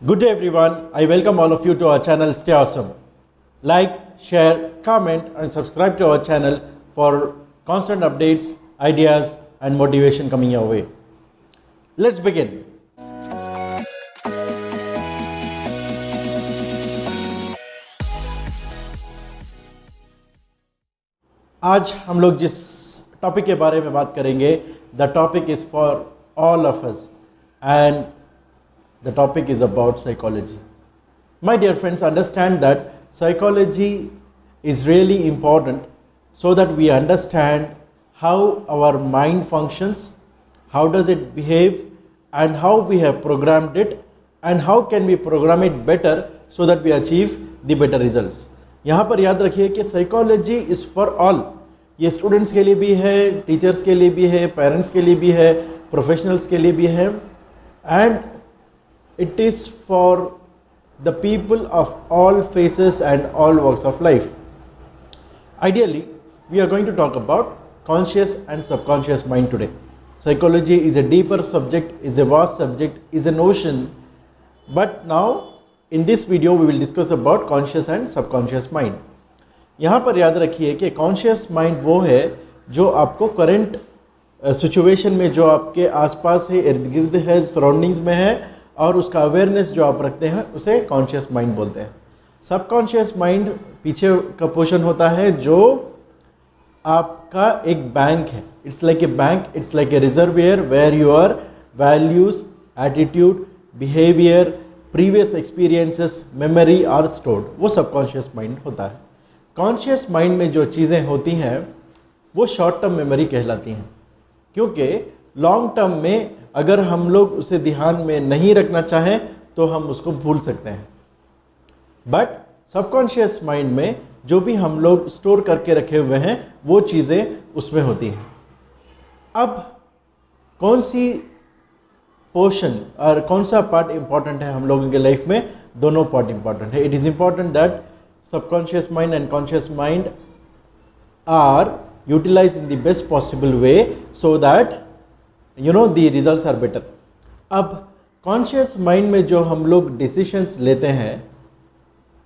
Good day everyone, I welcome all of you to our channel Stay Awesome. Like, share, comment and subscribe to our channel for constant updates, ideas and motivation coming your way. Let's begin. आज हम लोग जिस topic के बारे में बात करेंगे, the topic is for all of us and the topic is about psychology. My dear friends, understand that psychology is really important so that we understand how our mind functions, how does it behave and how we have programmed it and how can we program it better so that we achieve the better results. यहाँ पर याद रखिए कि psychology is for all. ये students के लिए भी है, teachers के लिए भी है, parents के लिए भी है, professionals के लिए भी है and it is for the people of all phases and all walks of life. Ideally, we are going to talk about conscious and subconscious mind today. Psychology is a deeper subject, is a vast subject, is an ocean. But now, in this video, we will discuss about conscious and subconscious mind. यहाँ पर याद रखिए कि conscious mind वो है जो आपको current situation में जो आपके आसपास है, इर्द गिर्द है, surroundings में है और उसका अवेयरनेस जो आप रखते हैं उसे कॉन्शियस माइंड बोलते हैं. सबकॉन्शियस माइंड पीछे का पोर्शन होता है जो आपका एक बैंक है. It's like a bank, it's like a reservoir where your values, attitude, behaviour, previous experiences, memory are stored. वो सबकॉन्शियस माइंड होता है. कॉन्शियस माइंड में जो चीज़ें होती हैं वो शॉर्ट टर्म मेमोरी कहलाती हैं, क्योंकि लॉन्ग टर्म में अगर हम लोग उसे ध्यान में नहीं रखना चाहें तो हम उसको भूल सकते हैं. बट सबकॉन्शियस माइंड में जो भी हम लोग स्टोर करके रखे हुए हैं वो चीज़ें उसमें होती हैं. अब कौन सी पोर्शन और कौन सा पार्ट इंपॉर्टेंट है हम लोगों के लाइफ में? दोनों पार्ट इंपॉर्टेंट है. It is important that subconscious mind and conscious mind are utilised in the best possible way so that the results are better. अब कॉन्शियस माइंड में जो हम लोग डिसीशंस लेते हैं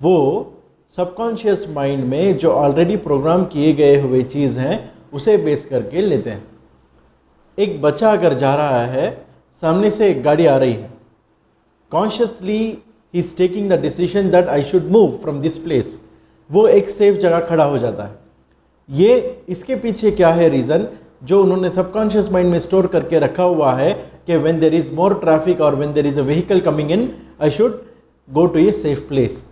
वो सबकॉन्शियस माइंड में जो ऑलरेडी प्रोग्राम किए गए हुए चीज़ हैं उसे बेस करके लेते हैं. एक बच्चा अगर जा रहा है, सामने से एक गाड़ी आ रही है, consciously he is taking the decision that I should move from this place. वो एक सेफ जगह खड़ा हो जाता है. ये इसके पीछे क्या है रीज़न जो उन्होंने सबकॉन्शियस माइंड में स्टोर करके रखा हुआ है कि when there is more traffic और when there is a vehicle coming in, I should go to a safe place.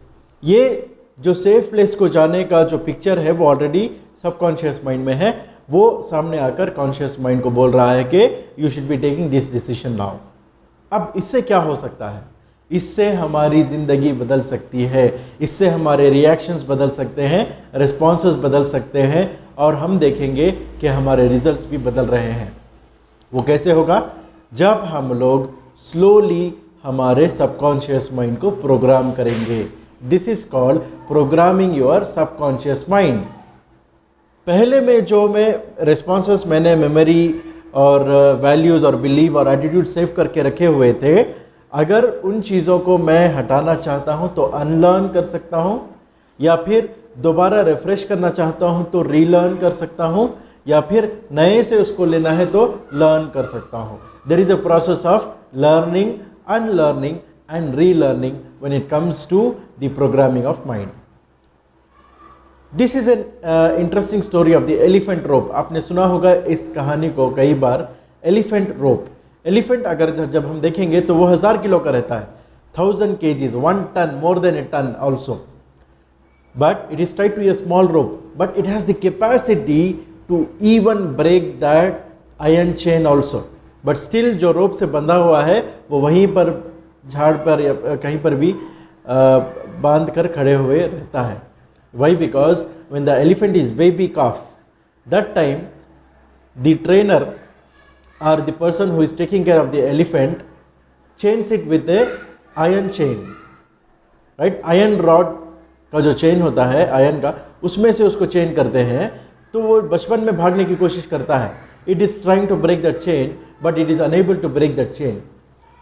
ये जो सेफ प्लेस को जाने का जो पिक्चर है वो ऑलरेडी सबकॉन्शियस माइंड में है. वो सामने आकर कॉन्शियस माइंड को बोल रहा है कि you should be taking this decision now. अब इससे क्या हो सकता है? इससे हमारी ज़िंदगी बदल सकती है, इससे हमारे रिएक्शंस बदल सकते हैं, रिस्पॉन्सेस बदल सकते हैं और हम देखेंगे कि हमारे रिजल्ट्स भी बदल रहे हैं. वो कैसे होगा? जब हम लोग स्लोली हमारे सबकॉन्शियस माइंड को प्रोग्राम करेंगे. This is called programming your subconscious mind. पहले में जो रिस्पॉन्सेस मैंने मेमोरी और वैल्यूज़ और बिलीव और एटीट्यूड सेव करके रखे हुए थे, अगर उन चीज़ों को मैं हटाना चाहता हूँ तो अनलर्न कर सकता हूँ, या फिर दोबारा रिफ्रेश करना चाहता हूँ तो रीलर्न कर सकता हूँ, या फिर नए से उसको लेना है तो लर्न कर सकता हूँ. There is a process of learning, unlearning and relearning when it comes to the programming of mind. This is an interesting story of the elephant rope. आपने सुना होगा इस कहानी को कई बार. एलिफेंट रोप. एलिफेंट अगर जब हम देखेंगे तो वो 1000 किलो का रहता है, 1000 kgs, 1 ton, more than a ton also. But it is tied to a small rope, but it has the capacity to even break that iron chain also. But still जो रोप से बंधा हुआ है वो वहीं पर झाड़ पर या कहीं पर भी बांध कर खड़े हुए रहता है. Why? Because when the elephant is baby calf, that time the trainer or the person who is taking care of the elephant chains it with a iron chain, right? Iron rod का जो chain होता है ion का, उसमें से उसको chain करते हैं तो वो बचपन में भागने की कोशिश करता है. It is trying to break that chain but it is unable to break that chain.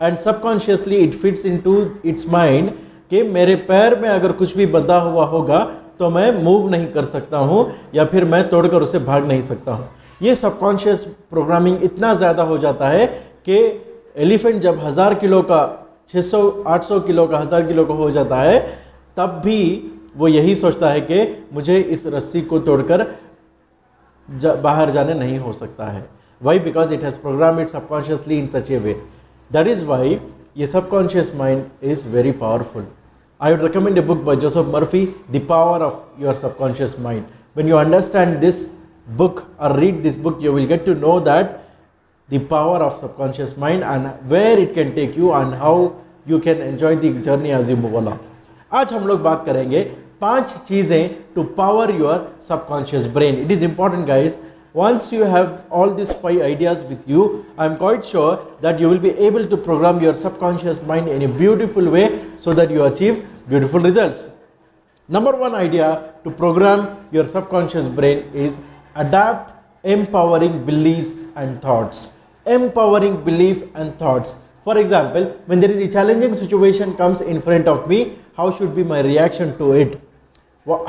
And subconsciously it fits into its mind कि मेरे पैर में अगर कुछ भी बंधा हुआ होगा तो मैं मूव नहीं कर सकता हूं या फिर मैं तोड़कर उसे भाग नहीं सकता हूं। ये सबकॉन्शियस प्रोग्रामिंग इतना ज़्यादा हो जाता है कि एलिफेंट जब 1000 किलो का, 600-800 किलो का, 1000 किलो का हो जाता है, तब भी वो यही सोचता है कि मुझे इस रस्सी को तोड़कर बाहर जाने नहीं हो सकता है। Why? Because it has program it subconsciously in such a way. That is why ये subconscious mind is very powerful. I would recommend a book by Joseph Murphy, The Power of Your Subconscious Mind. When you understand this book or read this book, you will get to know that the power of subconscious mind and where it can take you and how you can enjoy the journey as you move along. आज हम लोग बात करेंगे 5 चीजें to power your subconscious brain. It is important, guys. Once you have all these 5 ideas with you, I am quite sure that you will be able to program your subconscious mind in a beautiful way so that you achieve beautiful results. Number 1 idea to program your subconscious brain is adapt empowering beliefs and thoughts. Empowering belief and thoughts. For example, when there is a challenging situation comes in front of me, how should be my reaction to it?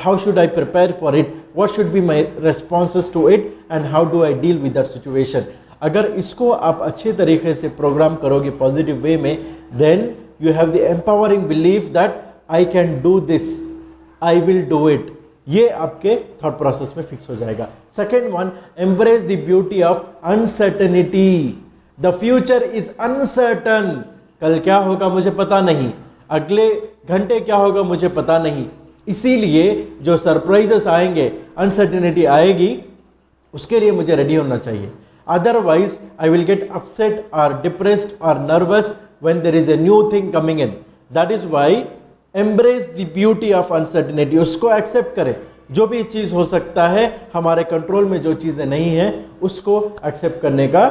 How should I prepare for it? What should be my responses to it and how do I deal with that situation? अगर इसको आप अच्छे तरीके से programme करोगे positive way में, then you have the empowering belief that I can do this, I will do it. ये आपके थॉट प्रोसेस में फिक्स हो जाएगा। Second one, embrace the beauty of uncertainty. The future is uncertain. कल क्या होगा मुझे पता नहीं, अगले घंटे क्या होगा मुझे पता नहीं, इसीलिए जो सरप्राइजेस आएंगे, अनसर्टेनिटी आएगी, उसके लिए मुझे रेडी होना चाहिए। Otherwise I will get upset और डिप्रेस्ड और nervous when there is a new thing coming in. That is why embrace the beauty of uncertainty. उसको एक्सेप्ट करें, जो भी चीज़ हो सकता है, हमारे कंट्रोल में जो चीज़ें नहीं हैं उसको एक्सेप्ट करने का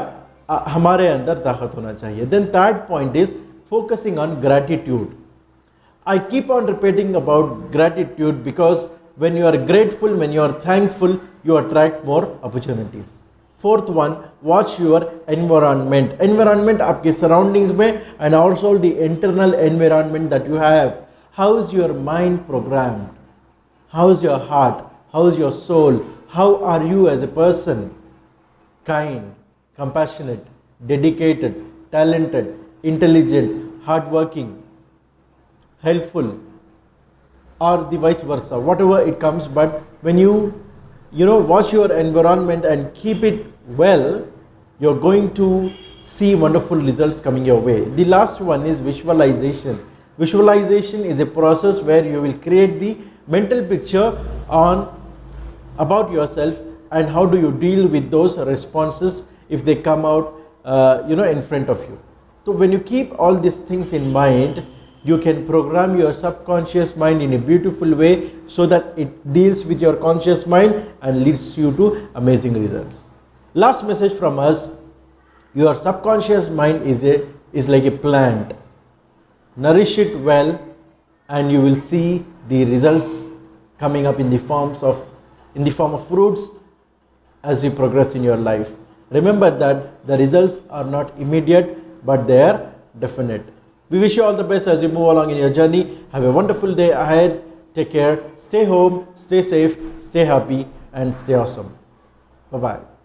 हमारे अंदर ताकत होना चाहिए। Then third point is focusing on gratitude. I keep on repeating about gratitude because when you are grateful, when you are thankful, you attract more opportunities. Fourth one, watch your environment. Environment आपके surroundings में and also the internal environment that you have. How is your mind programmed? How is your heart? How is your soul? How are you as a person? Kind, compassionate, dedicated, talented, intelligent, hardworking, helpful, or the vice versa, whatever it comes. But when you watch your environment and keep it well, you're going to see wonderful results coming your way. The last one is visualization. Visualization is a process where you will create the mental picture about yourself and how do you deal with those responses if they come out in front of you. So when you keep all these things in mind, you can program your subconscious mind in a beautiful way so that it deals with your conscious mind and leads you to amazing results. Last message from us: your subconscious mind is like a plant. Nourish it well and you will see the results coming up in the form of fruits as you progress in your life. Remember that the results are not immediate, but they are definite. We wish you all the best as you move along in your journey. Have a wonderful day ahead. Take care. Stay home, stay safe, stay happy, and stay awesome. Bye-bye.